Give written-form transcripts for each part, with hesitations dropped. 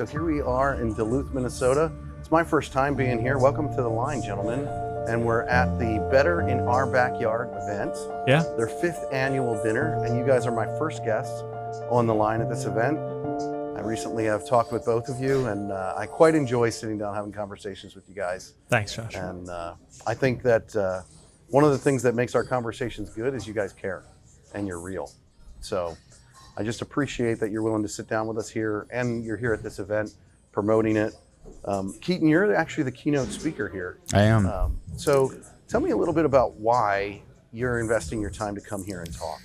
So here we are in Duluth, Minnesota. It's my first time being here. Welcome to the line, gentlemen. And we're at the Better in Our Backyard event. Yeah. Their 5th annual dinner, and you guys are my first guests on the line at this event. I recently have talked with both of you, and I quite enjoy sitting down having conversations with you guys. Thanks, Josh. And I think that one of the things that makes our conversations good is you guys care and you're real. So I just appreciate that you're willing to sit down with us here, and you're here at this event promoting it. Keaton, you're actually the keynote speaker here. I am. So tell me a little bit about why you're investing your time to come here and talk.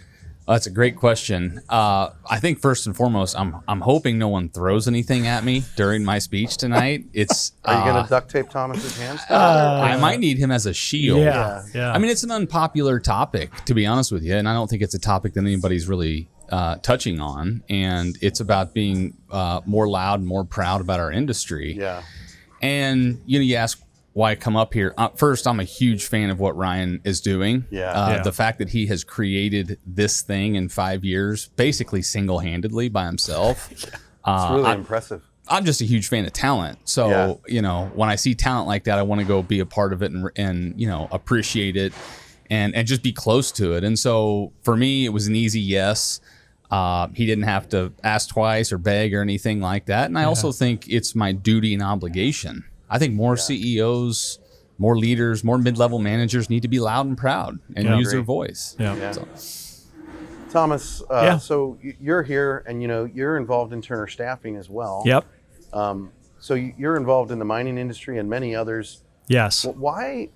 That's a great question. I think first and foremost, I'm hoping no one throws anything at me during my speech tonight. It's Are you going to duct tape Thomas's hands? I might need him as a shield. Yeah. I mean, it's an unpopular topic, to be honest with you, and I don't think it's a topic that anybody's really touching on. And it's about being more loud and more proud about our industry. Yeah. And you ask why I come up here. First, I'm a huge fan of what Ryan is doing. Yeah. The fact that he has created this thing in 5 years, basically single-handedly by himself. It's really impressive. I'm just a huge fan of talent. So, when I see talent like that, I want to go be a part of it and appreciate it and just be close to it. And so for me, it was an easy yes. He didn't have to ask twice or beg or anything like that. And I also think it's my duty and obligation. I think more CEOs, more leaders, more mid-level managers need to be loud and proud and use their voice. Yeah. So. Thomas, so you're here, and you're involved in Turner Staffing as well. Yep. So you're involved in the mining industry and many others. Yes. Why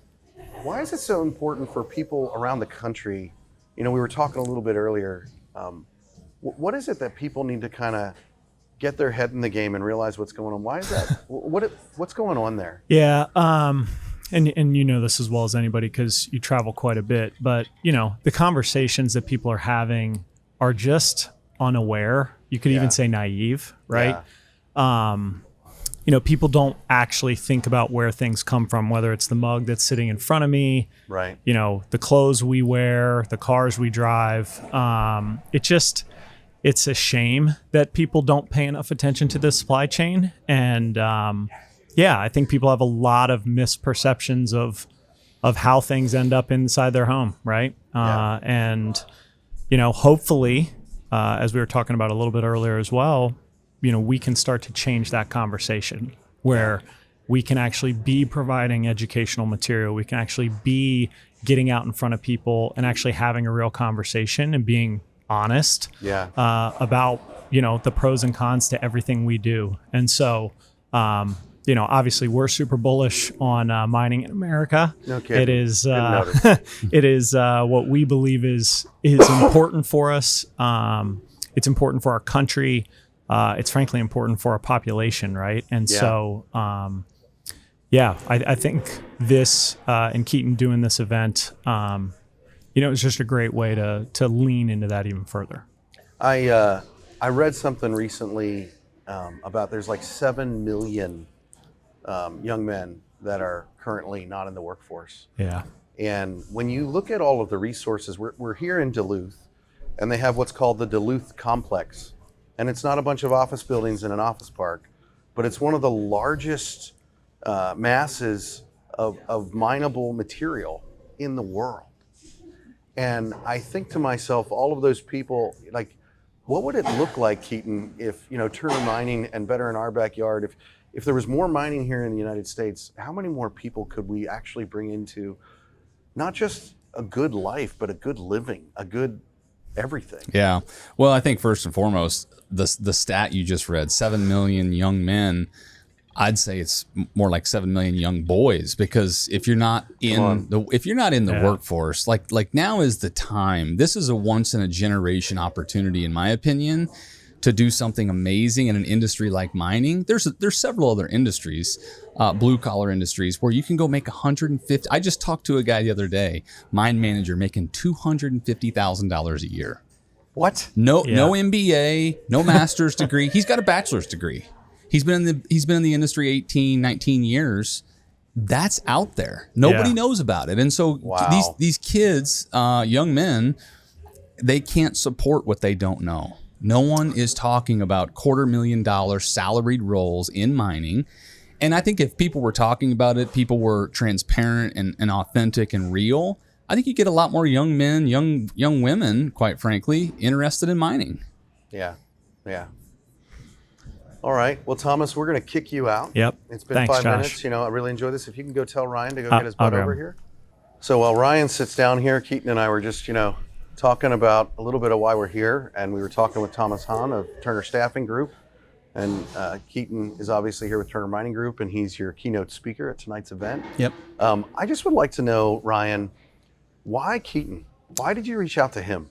is it so important for people around the country? We were talking a little bit earlier. What is it that people need to kind of get their head in the game and realize what's going on? Why is that? What's going on there? Yeah. And you know this as well as anybody because you travel quite a bit. But, the conversations that people are having are just unaware. You could even say naive, right? People don't actually think about where things come from, whether it's the mug that's sitting in front of me, right? The clothes we wear, the cars we drive. It's a shame that people don't pay enough attention to the supply chain. And I think people have a lot of misperceptions of how things end up inside their home, right? And hopefully, as we were talking about a little bit earlier as well, we can start to change that conversation where we can actually be providing educational material. We can actually be getting out in front of people and actually having a real conversation and being honest about, the pros and cons to everything we do. And so, obviously we're super bullish on mining in America. No kidding. It is, it is what we believe is important for us. It's important for our country. It's frankly important for our population, right? And so, I think this and Keaton doing this event, it's just a great way to lean into that even further. I read something recently about there's like 7 million young men that are currently not in the workforce. Yeah. And when you look at all of the resources, we're here in Duluth, and they have what's called the Duluth Complex. And it's not a bunch of office buildings in an office park, but it's one of the largest masses of mineable material in the world. And I think to myself, all of those people, like, what would it look like, Keaton, if, Turner Mining and Better in Our Backyard, if there was more mining here in the United States, how many more people could we actually bring into not just a good life, but a good living, a good everything? Yeah. Well, I think first and foremost, the stat you just read, 7 million young men, I'd say it's more like 7 million young boys, because if you're not in the workforce, like now is the time. This is a once in a generation opportunity, in my opinion, to do something amazing in an industry like mining. There's several other industries, blue collar industries, where you can go make 150. I just talked to a guy the other day, mine manager, making $250,000 a year. What? No MBA, no master's degree. He's got a bachelor's degree. He's been in the industry 18, 19 years. That's out there. Nobody knows about it. And so these kids, young men, they can't support what they don't know. No one is talking about $250,000 salaried roles in mining. And I think if people were talking about it, people were transparent and authentic and real, I think you get a lot more young men, young women, quite frankly, interested in mining. Yeah. Yeah. All right. Well, Thomas, we're going to kick you out. Yep. It's been Thanks, 5 Josh. minutes. You know, I really enjoyed this. If you can go tell Ryan to go get his I'll butt grab over him. here. So while Ryan sits down here, Keaton and I were just, talking about a little bit of why we're here. And we were talking with Thomas Haun of Turner Staffing Group. And Keaton is obviously here with Turner Mining Group, and he's your keynote speaker at tonight's event. Yep. I just would like to know, Ryan, why Keaton? Why did you reach out to him?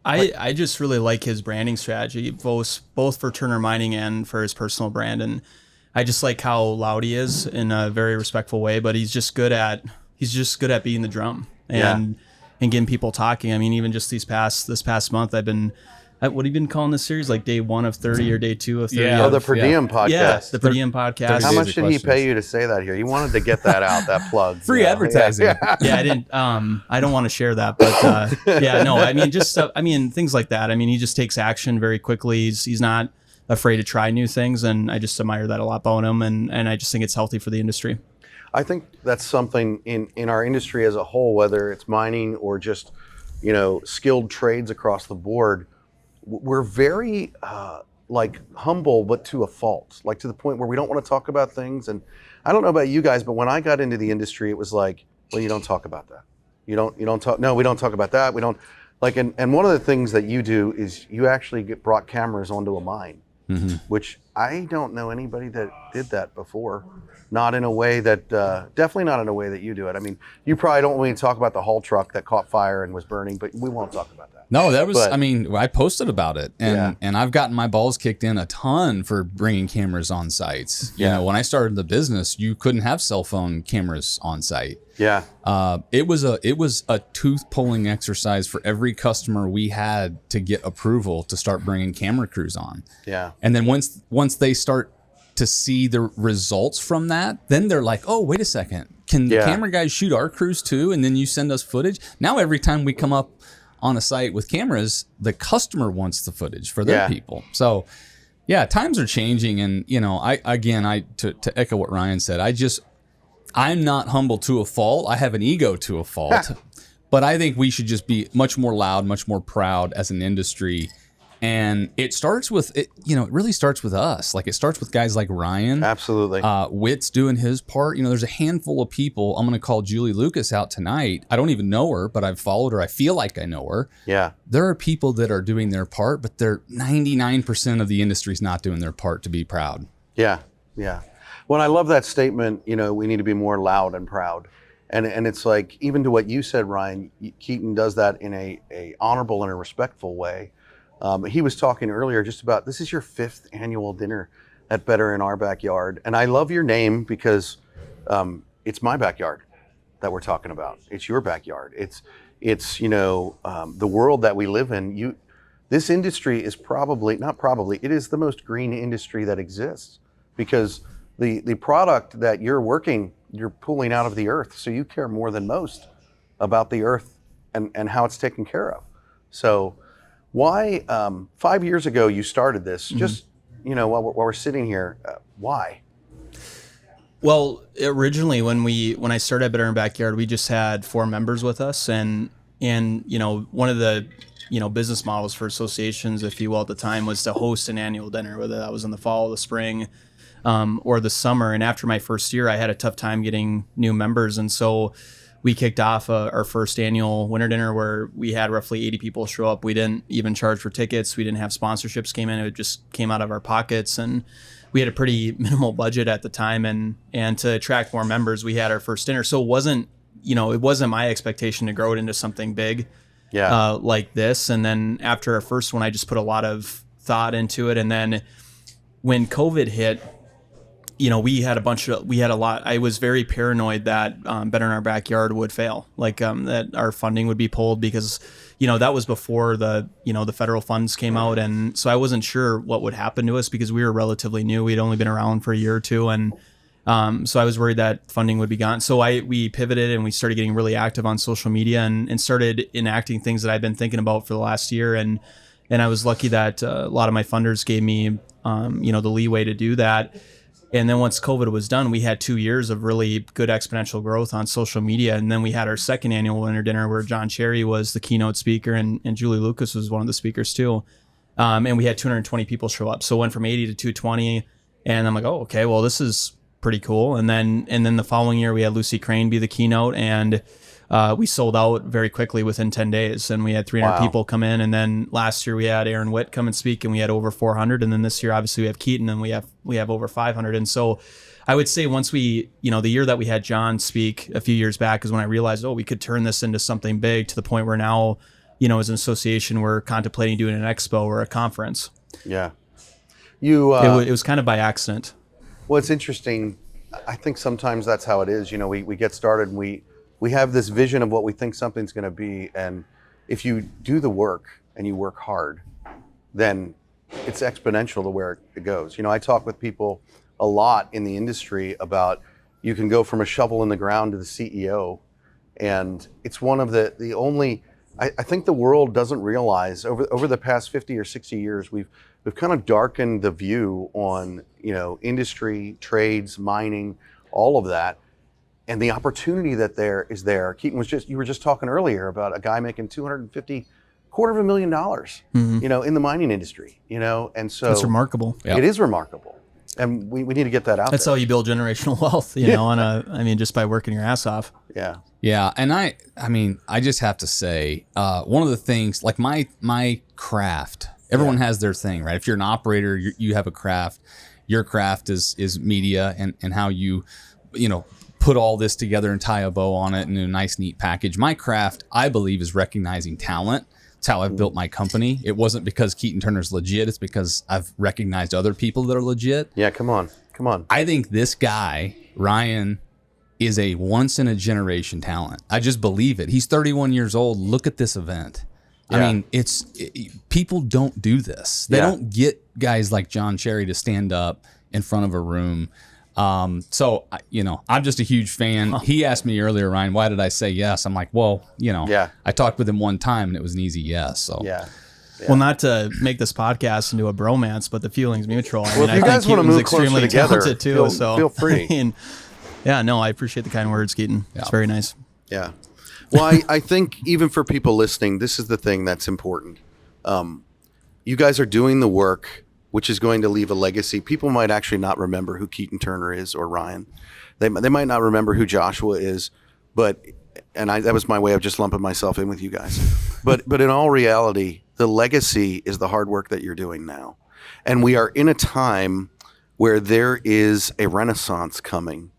I just really like his branding strategy, both for Turner Mining and for his personal brand. And I just like how loud he is in a very respectful way, but he's just good at beating the drum and getting people talking. I mean, even just this past month, I've been, what have you been calling this series? Like day 1 of 30 or day 2 of 30? Yeah. Oh, the Per Diem podcast. Yeah, the Per Diem podcast. How days much of did he questions. pay you to say that here? You wanted to get that out, that plug. Free advertising. Yeah. Yeah, I didn't. I don't want to share that, but yeah, no. I mean, just things like that. I mean, he just takes action very quickly. He's not afraid to try new things, and I just admire that a lot about him. And I just think it's healthy for the industry. I think that's something in our industry as a whole, whether it's mining or just, skilled trades across the board. We're very humble, but to a fault, like to the point where we don't want to talk about things. And I don't know about you guys, but when I got into the industry, it was like, well, you don't talk about that. You don't talk. No, we don't talk about that. We don't and one of the things that you do is you actually brought cameras onto a mine, which I don't know anybody that did that before. Not in a way that, definitely not in a way that you do it. I mean, you probably don't want to talk about the haul truck that caught fire and was burning, but we won't talk about that. No, that was, But- I posted about it Yeah. and I've gotten my balls kicked in a ton for bringing cameras on sites. You Yeah. know, when I started the business, you couldn't have cell phone cameras on site. Yeah. It was a tooth pulling exercise for every customer we had to get approval to start bringing camera crews on. Yeah. And then once they start to see the results from that, then they're like, oh, wait a second. Can the Yeah. camera guys shoot our crews too? And then you send us footage. Now, every time we come up on a site with cameras, the customer wants the footage for their Yeah. people. So yeah, times are changing. And to echo what Ryan said, I'm not humble to a fault. I have an ego to a fault, but I think we should just be much more loud, much more proud as an industry. And it starts with it really starts with us. Like, it starts with guys like Ryan. Absolutely. Witt's doing his part. There's a handful of people. I'm going to call Julie Lucas out tonight. I don't even know her, but I've followed her. I feel like I know her. Yeah. There are people that are doing their part, but 99% of the industry's not doing their part to be proud. Yeah. Yeah. Well, I love that statement, we need to be more loud and proud. And it's like, even to what you said, Ryan, Keaton does that in a honorable and a respectful way. He was talking earlier just about, this is your 5th annual dinner at Better in Our Backyard. And I love your name because it's my backyard that we're talking about. It's your backyard. It's the world that we live in. This industry is it is the most green industry that exists, because the product that you're pulling out of the earth. So you care more than most about the earth and how it's taken care of. So why, 5 years ago you started this, just, while we're sitting here, why? Well, originally when I started at Better in Backyard, we just had 4 members with us, and one of the business models for associations, if you will, at the time, was to host an annual dinner, whether that was in the fall, the spring, or the summer. And after my first year, I had a tough time getting new members, and so we kicked off our first annual winter dinner where we had roughly 80 people show up. We didn't even charge for tickets. We didn't have sponsorships came in. It just came out of our pockets, and we had a pretty minimal budget at the time. And to attract more members, we had our first dinner. So it wasn't my expectation to grow it into something big, like this. And then after our first one, I just put a lot of thought into it. And then when COVID hit, we had a lot. I was very paranoid that Better in Our Backyard would fail, that our funding would be pulled, because, that was before the federal funds came out. And so I wasn't sure what would happen to us because we were relatively new. We'd only been around for a year or two. And so I was worried that funding would be gone. So we pivoted and we started getting really active on social media and started enacting things that I've been thinking about for the last year. And And I was lucky that a lot of my funders gave me, the leeway to do that. And then once COVID was done, we had 2 years of really good exponential growth on social media. And then we had our second annual winter dinner where John Cherry was the keynote speaker and Julie Lucas was one of the speakers too. And we had 220 people show up. So it went from 80 to 220. And I'm like, oh, okay, well, this is pretty cool. And then the following year we had Lucy Crane be the keynote, and we sold out very quickly within 10 days, and we had 300 people come in. And then last year we had Aaron Witt come and speak, and we had over 400. And then this year, obviously, we have Keaton, and we have over 500. And so I would say once we, the year that we had John speak a few years back is when I realized, we could turn this into something big, to the point where now, as an association, we're contemplating doing an expo or a conference. Yeah. It was kind of by accident. Well, it's interesting. I think sometimes that's how it is. We get started and we have this vision of what we think something's going to be. And if you do the work and you work hard, then it's exponential to where it goes. I talk with people a lot in the industry about, you can go from a shovel in the ground to the CEO. And it's one of the only, I think the world doesn't realize over the past 50 or 60 years, we've kind of darkened the view on, industry, trades, mining, all of that. And the opportunity that there is there. Keaton, you were just talking earlier about a guy making $250,000, $250,000, in the mining industry, and so that's remarkable. It is remarkable. And we need to get that out. That's there. how you build generational wealth, just by working your ass off. Yeah. Yeah. And I just have to say, one of the things, like my craft, everyone has their thing, right? If you're an operator, you have a craft. Your craft is media and how you put all this together and tie a bow on it in a nice, neat package. My craft, I believe, is recognizing talent. It's how I've built my company. It wasn't because Keaton Turner's legit. It's because I've recognized other people that are legit. Yeah, come on. I think this guy, Ryan, is a once-in-a-generation talent. I just believe it. He's 31 years old. Look at this event. Yeah. I mean, people don't do this. They don't get guys like John Cherry to stand up in front of a room. So, I'm just a huge fan. He asked me earlier, Ryan, why did I say yes? I'm like, well, I talked with him one time and it was an easy yes. So Yeah. Well, not to make this podcast into a bromance, but the feeling's mutual. If you guys want to move closer together, too, feel free. I appreciate the kind words, Keaton. Yeah. It's very nice. Yeah. Well, I think even for people listening, this is the thing that's important. You guys are doing the work, which is going to leave a legacy. People might actually not remember who Keaton Turner is or Ryan. They might not remember who Joshua is, that was my way of just lumping myself in with you guys. But in all reality, the legacy is the hard work that you're doing now. And we are in a time where there is a renaissance coming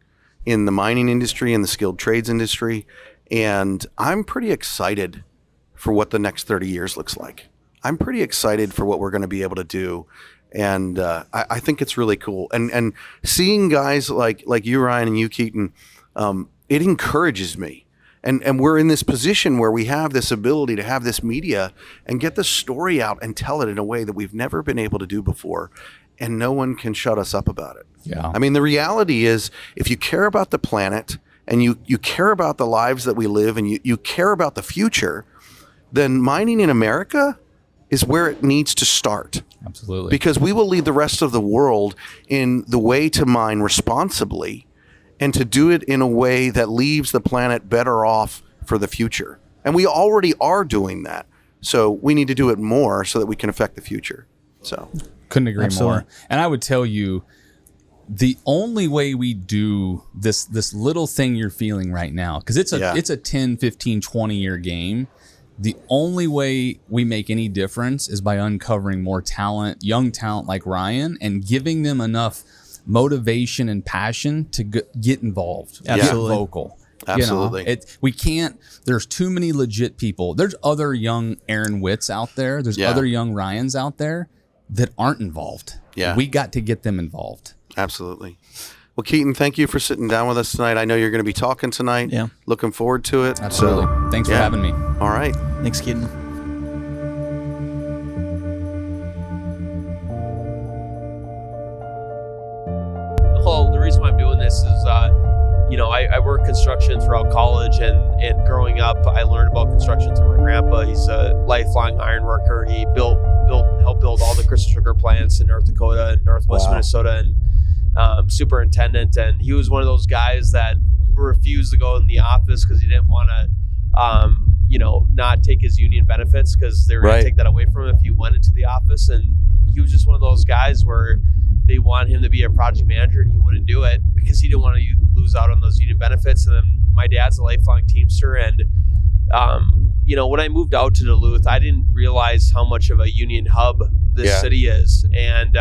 in the mining industry and the skilled trades industry. And I'm pretty excited for what the next 30 years looks like. I'm pretty excited for what we're going to be able to do. And I think it's really cool. And seeing guys like you, Ryan, and you, Keaton, it encourages me. And we're in this position where we have this ability to have this media and get the story out and tell it in a way that we've never been able to do before. And no one can shut us up about it. Yeah. I mean, the reality is, if you care about the planet and you care about the lives that we live and you care about the future, then mining in America is where it needs to start. Absolutely. Because we will lead the rest of the world in the way to mine responsibly and to do it in a way that leaves the planet better off for the future. And we already are doing that. So we need to do it more so that we can affect the future. So couldn't agree Absolutely. more. And I would tell you, the only way we do this little thing you're feeling right now, because it's a 10, 15, 20 year game. The only way we make any difference is by uncovering more talent, young talent like Ryan, and giving them enough motivation and passion to get involved, Absolutely. get vocal. Absolutely. We can't, there's too many legit people. There's other young Aaron Witts out there. There's other young Ryans out there that aren't involved. Yeah. We got to get them involved. Absolutely. Well, Keaton, thank you for sitting down with us tonight. I know you're going to be talking tonight. Yeah. Looking forward to it. Absolutely. So, Thanks for having me. All right. Thanks, Keaton. The reason why I'm doing this is, I worked construction throughout college and growing up, I learned about construction through my grandpa. He's a lifelong iron worker. He built helped build all the crystal sugar plants in North Dakota and Northwest Minnesota, and superintendent. And he was one of those guys that refused to go in the office because he didn't want to, not take his union benefits, because they were going to take that away from him if he went into the office. And he was just one of those guys where they want him to be a project manager, and he wouldn't do it because he didn't want to lose out on those union benefits. And then my dad's a lifelong Teamster, and when I moved out to Duluth, I didn't realize how much of a union hub this city is. And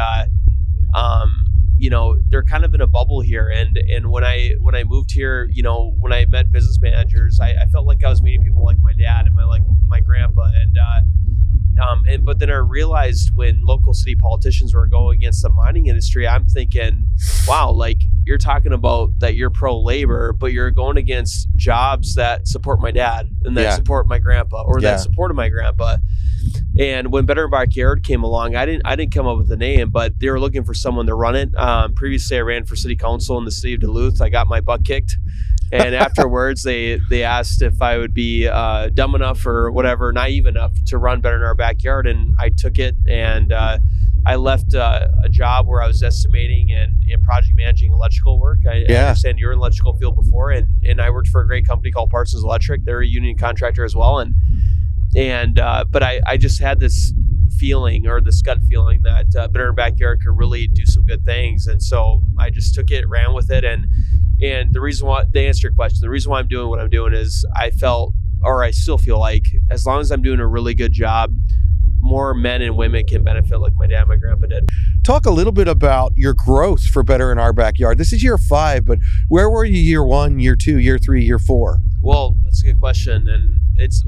they're kind of in a bubble here. And when I moved here, when I met business managers, I felt like I was meeting people like my dad and my grandpa. But then I realized when local city politicians were going against the mining industry, I'm thinking, wow, like, you're talking about that you're pro-labor, but you're going against jobs that support my dad and that support my grandpa, or that supported my grandpa. And when Better Backyard came along, I didn't come up with a name, but they were looking for someone to run it. Previously, I ran for city council in the city of Duluth. I got my butt kicked. And afterwards, they asked if I would be dumb enough or whatever, naive enough to run Better in Our Backyard. And I took it, and I left a job where I was estimating and project managing electrical work. I understand you're in the electrical field before, and I worked for a great company called Parsons Electric. They're a union contractor as well. But I just had this feeling, or this gut feeling, that Better in Backyard could really do some good things. And so I just took it, ran with it. And the reason why, to answer your question, the reason why I'm doing what I'm doing is I still feel like, as long as I'm doing a really good job, more men and women can benefit like my dad and my grandpa did. Talk a little bit about your growth for Better in Our Backyard. This is year 5, but where were you year 1, year 2, year 3, year 4? Well, that's a good question. And it's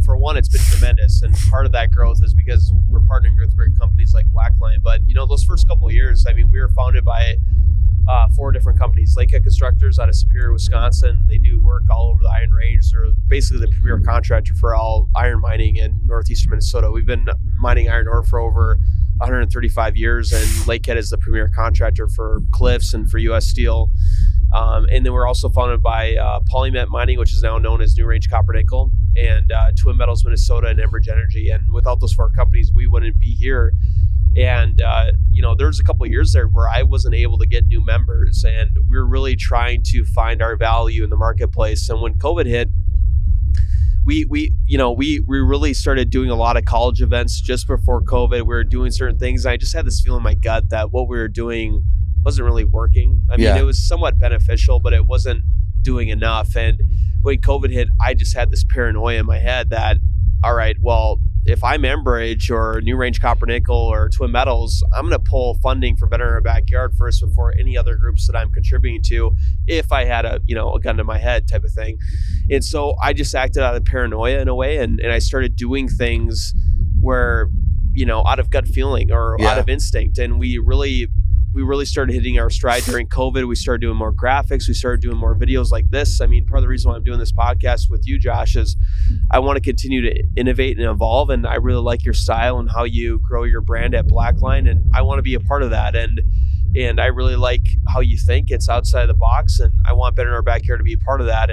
for one, it's been tremendous. And part of that growth is because we're partnering with great companies like Blackline. But, those first couple of years, we were founded by 4 different companies. Lakehead Constructors out of Superior, Wisconsin. They do work all over the Iron Range. They're basically the premier contractor for all iron mining in northeastern Minnesota. We've been mining iron ore for over 135 years, and Lakehead is the premier contractor for Cliffs and for U.S. Steel. And then we're also founded by Polymet Mining, which is now known as New Range Copper Nickel, and Twin Metals Minnesota, and Enbridge Energy. And without those 4 companies, we wouldn't be here. And, there's a couple of years there where I wasn't able to get new members, and we were really trying to find our value in the marketplace. And when COVID hit, we really started doing a lot of college events just before COVID. We were doing certain things. And I just had this feeling in my gut that what we were doing wasn't really working. I mean, it was somewhat beneficial, but it wasn't doing enough. And when COVID hit, I just had this paranoia in my head that, all right, well, if I'm Enbridge or New Range Copper Nickel or Twin Metals, I'm going to pull funding for Better in Our Backyard first before any other groups that I'm contributing to, if I had a gun to my head type of thing. And so I just acted out of paranoia in a way, and I started doing things where, out of gut feeling or out of instinct. And we really started hitting our stride during COVID. We started doing more graphics. We started doing more videos like this. I mean, part of the reason why I'm doing this podcast with you, Josh, is I want to continue to innovate and evolve. And I really like your style and how you grow your brand at Blackline. And I want to be a part of that. And I really like how you think. It's outside the box. And I want Better in Our Backyard to be a part of that.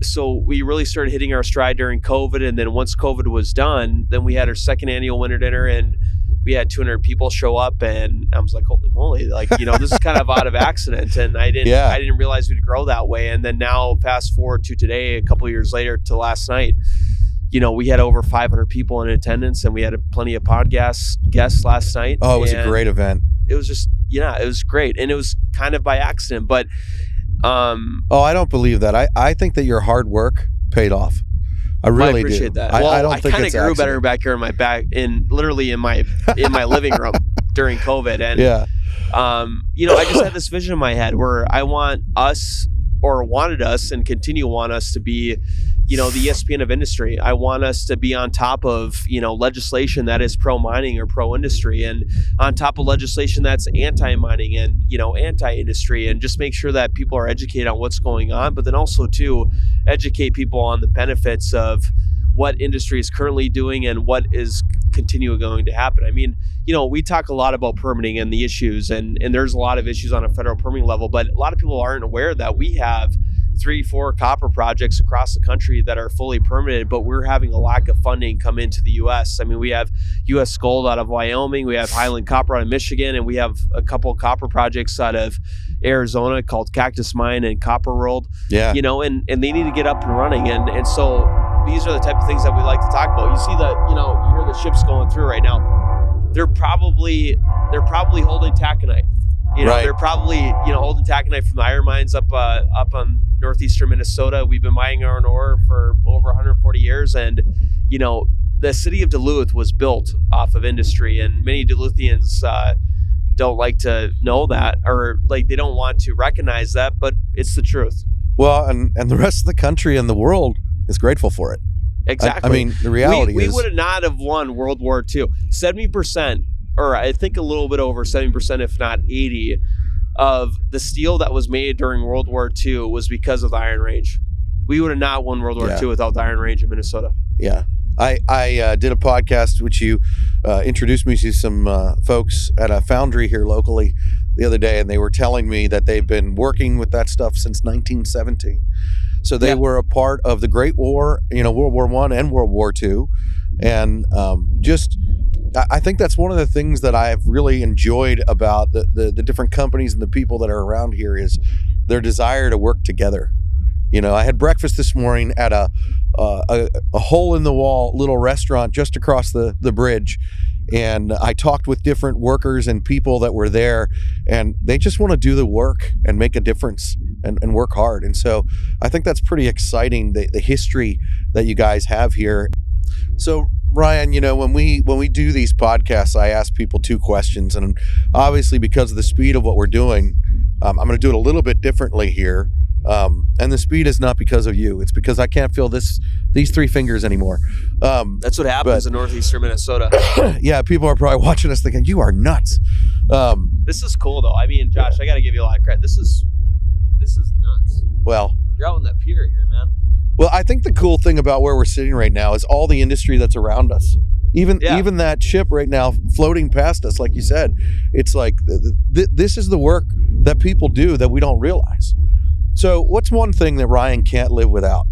So we really started hitting our stride during COVID. And then once COVID was done, then we had our second annual winter dinner, and we had 200 people show up, and I was like, holy moly, this is kind of out of accident. And I didn't realize we'd grow that way. And then now fast forward to today, a couple of years later, to last night, we had over 500 people in attendance, and we had plenty of podcast guests last night. Oh, it was a great event. It was just, it was great. And it was kind of by accident, but, I don't believe that. I think that your hard work paid off. I really appreciate do. that. I kind of grew Better back here in my back, literally in my living room during COVID. And I just had this vision in my head where I wanted us and continue to want us to be, the ESPN of industry. I want us to be on top of, legislation that is pro-mining or pro-industry, and on top of legislation that's anti-mining and, anti-industry, and just make sure that people are educated on what's going on, but then also to educate people on the benefits of what industry is currently doing and what is continually going to happen. I mean, we talk a lot about permitting and the issues, and there's a lot of issues on a federal permitting level, but a lot of people aren't aware that we have 3-4 copper projects across the country that are fully permitted, but we're having a lack of funding come into the U.S. I mean, we have U.S. Gold out of Wyoming, we have Highland Copper out of Michigan, and we have a couple of copper projects out of Arizona called Cactus Mine and Copper World. Yeah. You know, and they need to get up and running, and so these are the type of things that we like to talk about. You see that, you know, you hear the ships going through right now. They're probably holding taconite. You know, Right. they're probably, you know, holding taconite from the iron mines up on northeastern Minnesota. We've been mining iron ore for over 140 years, and you know, the city of Duluth was built off of industry, and many Duluthians don't like to know that, or like they don't want to recognize that, but it's the truth. Well, and the rest of the country and the world is grateful for it. Exactly. I mean, the reality we is would not have won World War II. 70%, or I think a little bit over 70%, if not 80%, of the steel that was made during World War II was because of the Iron Range. We would have not won World War II without the Iron Range in Minnesota. Yeah. I did a podcast which you introduced me to some folks at a foundry here locally the other day, and they were telling me that they've been working with that stuff since 1917. So they were a part of the Great War, you know, World War I and World War II. And I think that's one of the things that I've really enjoyed about the different companies and the people that are around here is their desire to work together. You know, I had breakfast this morning at a hole in the wall little restaurant just across the bridge. And I talked with different workers and people that were there, and they just want to do the work and make a difference and work hard. And so I think that's pretty exciting, the history that you guys have here. So Ryan, you know, when we do these podcasts, I ask people two questions, and obviously because of the speed of what we're doing, I'm going to do it a little bit differently here. And the speed is not because of you. It's because I can't feel these three fingers anymore. That's what happens in northeastern Minnesota. Yeah, people are probably watching us thinking, you are nuts. This is cool, though. I mean, Josh, I got to give you a lot of credit. This is nuts. Well, you're out on that pier here, man. Well, I think the cool thing about where we're sitting right now is all the industry that's around us. Even that ship right now floating past us, like you said, it's like this is the work that people do that we don't realize. So what's one thing that Ryan can't live without?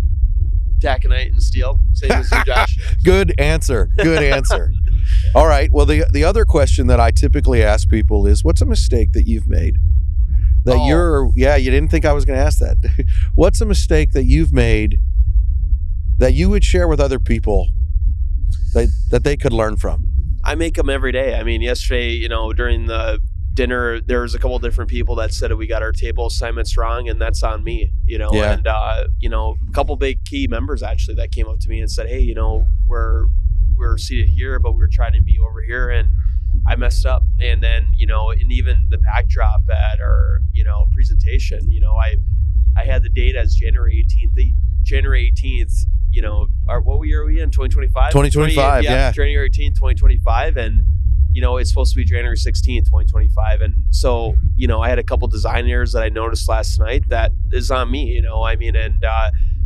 Taconite and steel. Same as you, Josh. Good answer. Good answer. All right. Well, the other question that I typically ask people is, what's a mistake that you've made? You didn't think I was going to ask that. What's a mistake that you've made that you would share with other people that they could learn from? I make them every day. I mean, yesterday, you know, during the dinner, there was a couple of different people that said we got our table assignments wrong, and that's on me, you know. Yeah. And you know, a couple big key members actually that came up to me and said, hey, you know, we're seated here, but we're trying to be over here, and I messed up. And then, you know, and even the backdrop at our, you know, presentation, you know, I had the date as January 18th, you know, what year are we in? 2025? 2025, yeah. January 18th, 2025. And, you know, it's supposed to be January 16th, 2025. And so, you know, I had a couple design errors that I noticed last night that is on me, you know, I mean, and,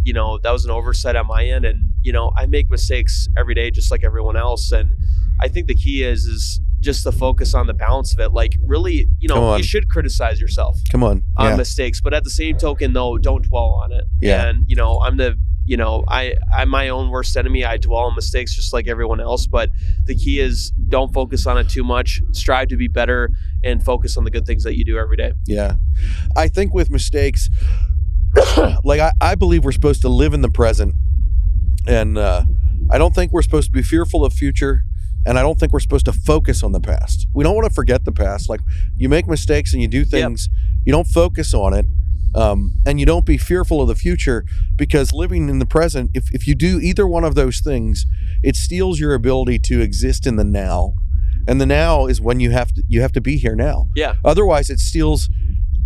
you know, that was an oversight on my end. And, you know, I make mistakes every day, just like everyone else. And I think the key is just the focus on the balance of it. Like, really, you know, you should criticize yourself on mistakes, but at the same token, though, don't dwell on it. Yeah. And, you know, I'm my own worst enemy. I dwell on mistakes just like everyone else, but the key is don't focus on it too much. Strive to be better and focus on the good things that you do every day. Yeah. I think with mistakes, like I believe we're supposed to live in the present, and I don't think we're supposed to be fearful of future, and I don't think we're supposed to focus on the past. We don't want to forget the past. Like, you make mistakes and you do things, you don't focus on it. And you don't be fearful of the future, because living in the present, if you do either one of those things, it steals your ability to exist in the now. And the now is when you have to be here now. Yeah. Otherwise, it steals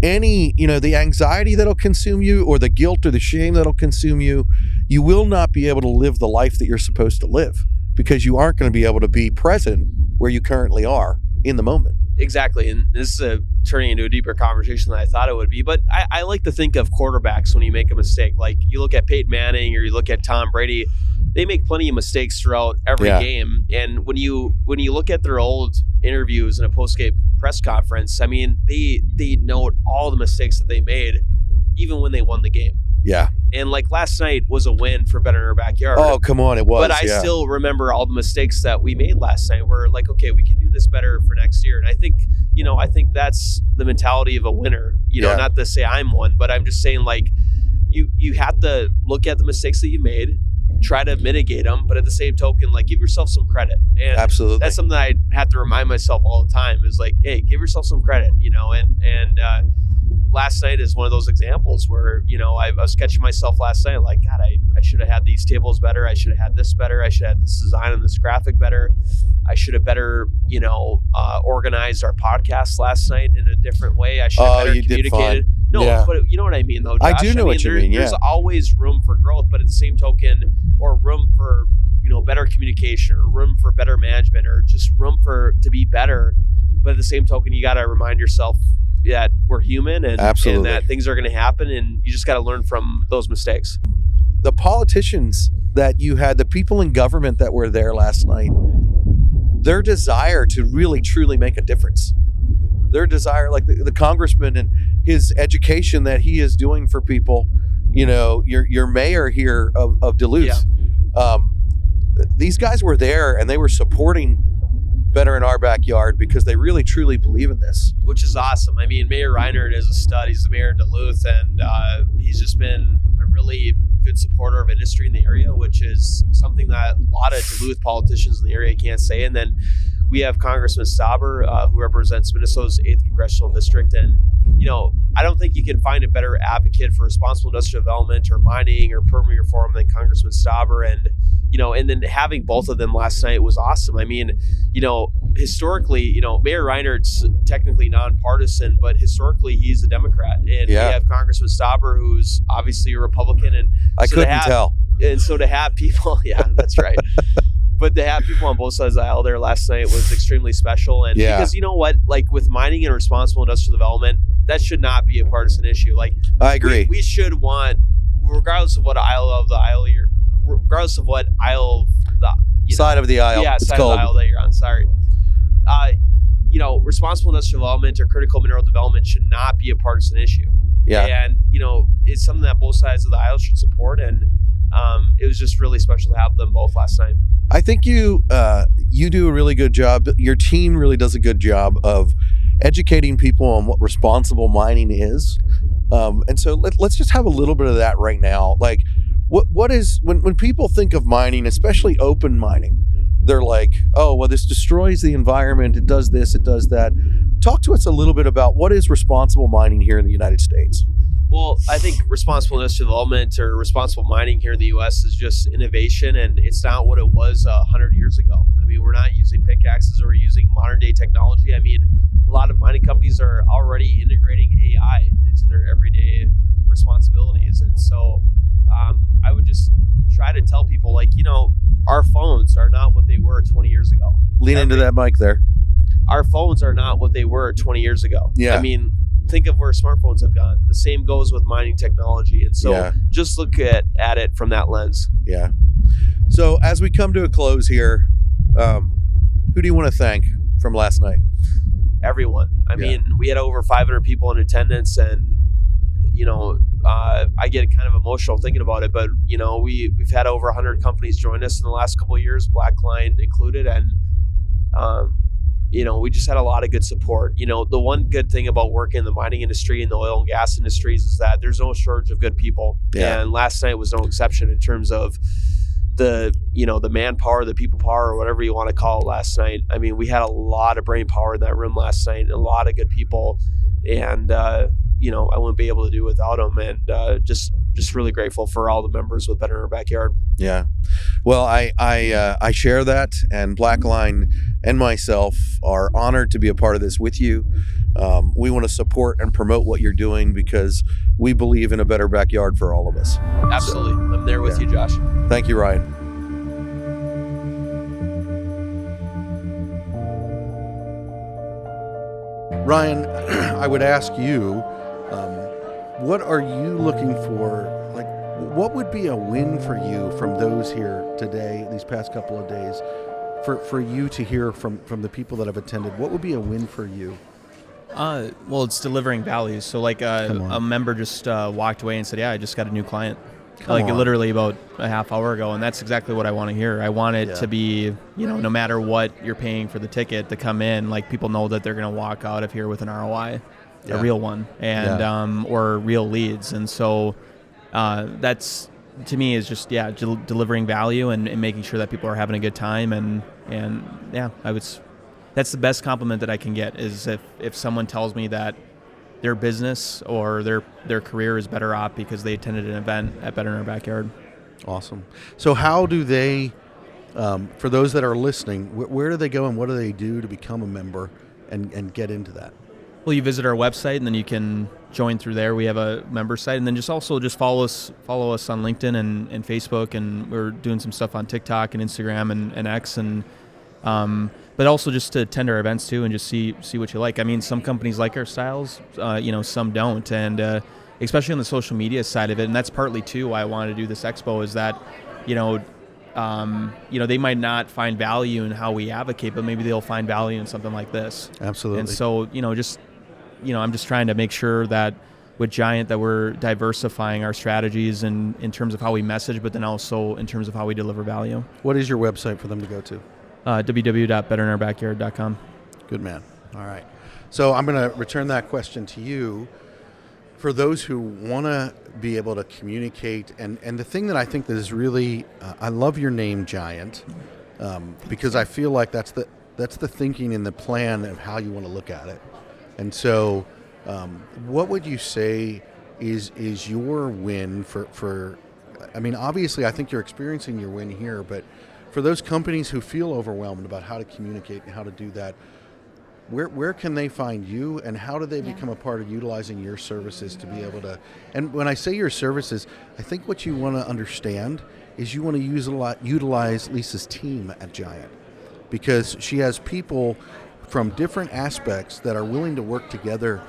any, you know, the anxiety that'll consume you, or the guilt or the shame that'll consume you. You will not be able to live the life that you're supposed to live, because you aren't going to be able to be present where you currently are in the moment. Exactly. And this is turning into a deeper conversation than I thought it would be. But I like to think of quarterbacks when you make a mistake. Like, you look at Peyton Manning or you look at Tom Brady, they make plenty of mistakes throughout every game. And when you look at their old interviews in a post-game press conference, I mean, they note all the mistakes that they made, even when they won the game. Yeah. And like last night was a win for Better in Our Backyard. Oh, come on, it was. But I still remember all the mistakes that we made last night. We're like, okay, we can do this better for next year. And I think that's the mentality of a winner. Not to say I'm one, but I'm just saying, like, you have to look at the mistakes that you made, try to mitigate them, but at the same token, like, give yourself some credit. And absolutely, that's something that I have to remind myself all the time is like, hey, give yourself some credit, and last night is one of those examples where, I was catching myself last night like, God, I should have had these tables better. I should have had this better. I should have had this design and this graphic better. I should have better, organized our podcast last night in a different way. I should have better communicated. No, but you know what I mean, though, Josh? I do know what you mean, There's always room for growth, but at the same token, or room for, better communication, or room for better management, or just room to be better. But at the same token, you got to remind yourself that we're human and that things are going to happen, and you just got to learn from those mistakes. The politicians that you had, the people in government that were there last night, their desire to really truly make a difference, their desire, like the congressman and his education that he is doing for people, your mayor here of Duluth, these guys were there and they were supporting Better in Our Backyard because they really truly believe in this, which is awesome. I mean, Mayor Reinhardt is a stud. He's the mayor of Duluth, and he's just been a really good supporter of industry in the area, which is something that a lot of Duluth politicians in the area can't say. And then we have Congressman Stauber, who represents Minnesota's 8th congressional district, and I don't think you can find a better advocate for responsible industrial development or mining or permitting reform than Congressman Stauber. And and then having both of them last night was awesome. I mean, historically, Mayor Reinhardt's technically nonpartisan, but historically he's a Democrat. And we have Congressman Stauber, who's obviously a Republican. And I couldn't tell. And so to have people, that's right. But to have people on both sides of the aisle there last night was extremely special. And because you know what, like with mining and responsible industrial development, that should not be a partisan issue. Like, I agree. We should want, regardless of what aisle of the aisle you're, regardless of what aisle of the side of the aisle, side of the aisle that you're on. Sorry. Responsible industrial development or critical mineral development should not be a partisan issue. Yeah. And it's something that both sides of the aisle should support. And it was just really special to have them both last night. I think you do a really good job. Your team really does a good job of educating people on what responsible mining is. And so let's just have a little bit of that right now. Like, what is, when people think of mining, especially open mining, they're like, oh, well, this destroys the environment. It does this, it does that. Talk to us a little bit about what is responsible mining here in the United States. Well, I think responsible industrial development or responsible mining here in the U.S. is just innovation, and it's not what it was 100 years ago. I mean, we're not using pickaxes, or we're using modern day technology. I mean, a lot of mining companies are already integrating AI into their everyday responsibilities. And so I would just try to tell people, like, our phones are not what they were 20 years ago. Lean into that mic there. Our phones are not what they were 20 years ago. Yeah. I mean, think of where smartphones have gone. The same goes with mining technology. And so just look at it from that lens. Yeah. So as we come to a close here, who do you want to thank from last night? Everyone. I mean, we had over 500 people in attendance, and I get kind of emotional thinking about it, but we've had over 100 companies join us in the last couple of years, Blackline included, and we just had a lot of good support. The one good thing about working in the mining industry and the oil and gas industries is that there's no shortage of good people. Yeah. And last night was no exception in terms of the manpower, the people power, or whatever you want to call it last night. I mean, we had a lot of brain power in that room last night, and a lot of good people. And, I wouldn't be able to do without them. And just really grateful for all the members with Better in Our Backyard. Yeah. Well, I share that, and Blackline and myself are honored to be a part of this with you. We want to support and promote what you're doing because we believe in a better backyard for all of us. Absolutely. So, I'm there with you, Josh. Thank you, Ryan. Ryan, I would ask you, what are you looking for? Like, what would be a win for you from those here today, these past couple of days, for you to hear from the people that have attended? What would be a win for you? Well, it's delivering value. So like a member just walked away and said, yeah, I just got a new client. Literally about a half hour ago, and that's exactly what I want to hear. I want it to be, no matter what you're paying for the ticket to come in, like people know that they're going to walk out of here with an ROI, a real one, and or real leads. And so that's, to me, is just delivering value and making sure that people are having a good time. And that's the best compliment that I can get, is if someone tells me that their business or their career is better off because they attended an event at Better in Our Backyard. Awesome. So how do they, for those that are listening, where do they go and what do they do to become a member and get into that? Well, you visit our website and then you can join through there. We have a member site, and then just follow us on LinkedIn and Facebook, and we're doing some stuff on TikTok and Instagram and X, and but also just to attend our events too and just see what you like. I mean, some companies like our styles, some don't, and especially on the social media side of it. And that's partly too why I wanted to do this expo, is that, they might not find value in how we advocate, but maybe they'll find value in something like this. Absolutely. And so, I'm just trying to make sure that with Giant that we're diversifying our strategies in terms of how we message, but then also in terms of how we deliver value. What is your website for them to go to? www.betterinourbackyard.com. Good man. All right. So I'm going to return that question to you. For those who want to be able to communicate, and the thing that I think that is really, I love your name, Giant, because I feel like that's the thinking and the plan of how you want to look at it. And so what would you say is your win for, I mean, obviously I think you're experiencing your win here, but for those companies who feel overwhelmed about how to communicate and how to do that, where can they find you, and how do they become a part of utilizing your services to be able to, and when I say your services, I think what you want to understand is you want to utilize Lisa's team at Giant, because she has people from different aspects that are willing to work together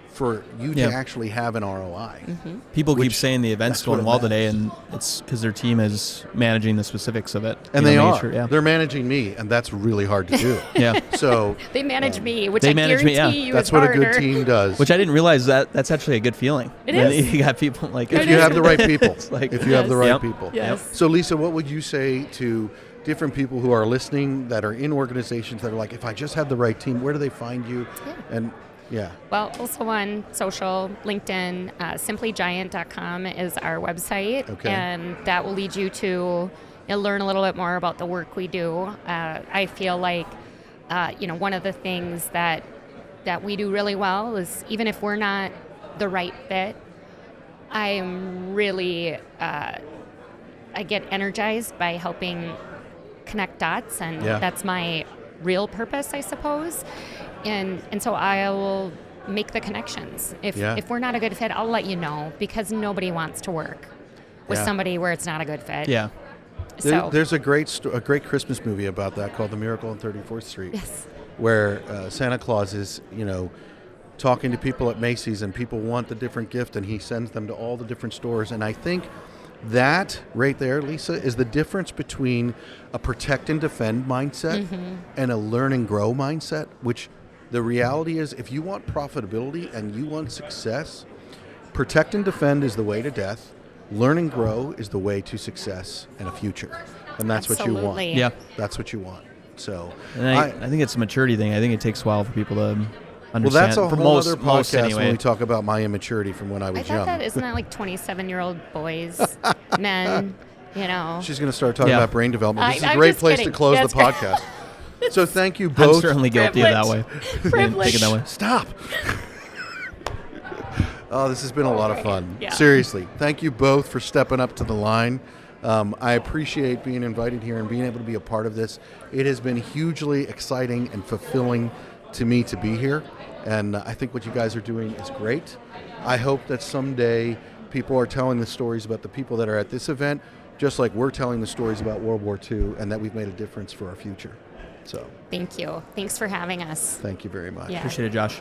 for you to actually have an ROI. Mm-hmm. People keep saying the event's going well today, and it's because their team is managing the specifics of it. And they are. Sure, They're managing me, and that's really hard to do. So they manage me, which I guarantee you that's is what harder. a good team does. Which I didn't realize that's actually a good feeling. It is. You got people like if you have the right people. If you have the right people. Yes. So Lisa, what would you say to different people who are listening that are in organizations that are like, if I just have the right team, where do they find you? And well, also on social, LinkedIn, simplygiant.com is our website, and that will lead you to learn a little bit more about the work we do. I feel like, one of the things that we do really well is, even if we're not the right fit, I'm really, I get energized by helping connect dots, and that's my real purpose, I suppose. And so I will make the connections. If we're not a good fit, I'll let you know, because nobody wants to work with somebody where it's not a good fit. Yeah. So there's a great Christmas movie about that called The Miracle on 34th Street. Yes. Where Santa Claus is, talking to people at Macy's, and people want the different gift, and he sends them to all the different stores. And I think that right there, Lisa, is the difference between a protect and defend mindset and a learn and grow mindset, which the reality is, if you want profitability and you want success, protect and defend is the way to death. Learn and grow is the way to success and a future. And that's what you want. Yeah. That's what you want. So and I think it's a maturity thing. I think it takes a while for people to understand. Well, that's a whole other podcast anyway. when we talk about my immaturity from when I was young. Isn't that like 27-year-old boys, men, She's going to start talking about brain development. This is a I'm great just place kidding. to close That's the podcast. So thank you both. I'm certainly guilty of that way. Privilege. Take it that way. Stop. Oh, this has been a lot of fun. Yeah. Seriously. Thank you both for stepping up to the line. I appreciate being invited here and being able to be a part of this. It has been hugely exciting and fulfilling to me to be here. And I think what you guys are doing is great. I hope that someday people are telling the stories about the people that are at this event, just like we're telling the stories about World War II, and that we've made a difference for our future. So Thank you. Thanks for having us. thank you very much. Yeah. Appreciate it, Josh.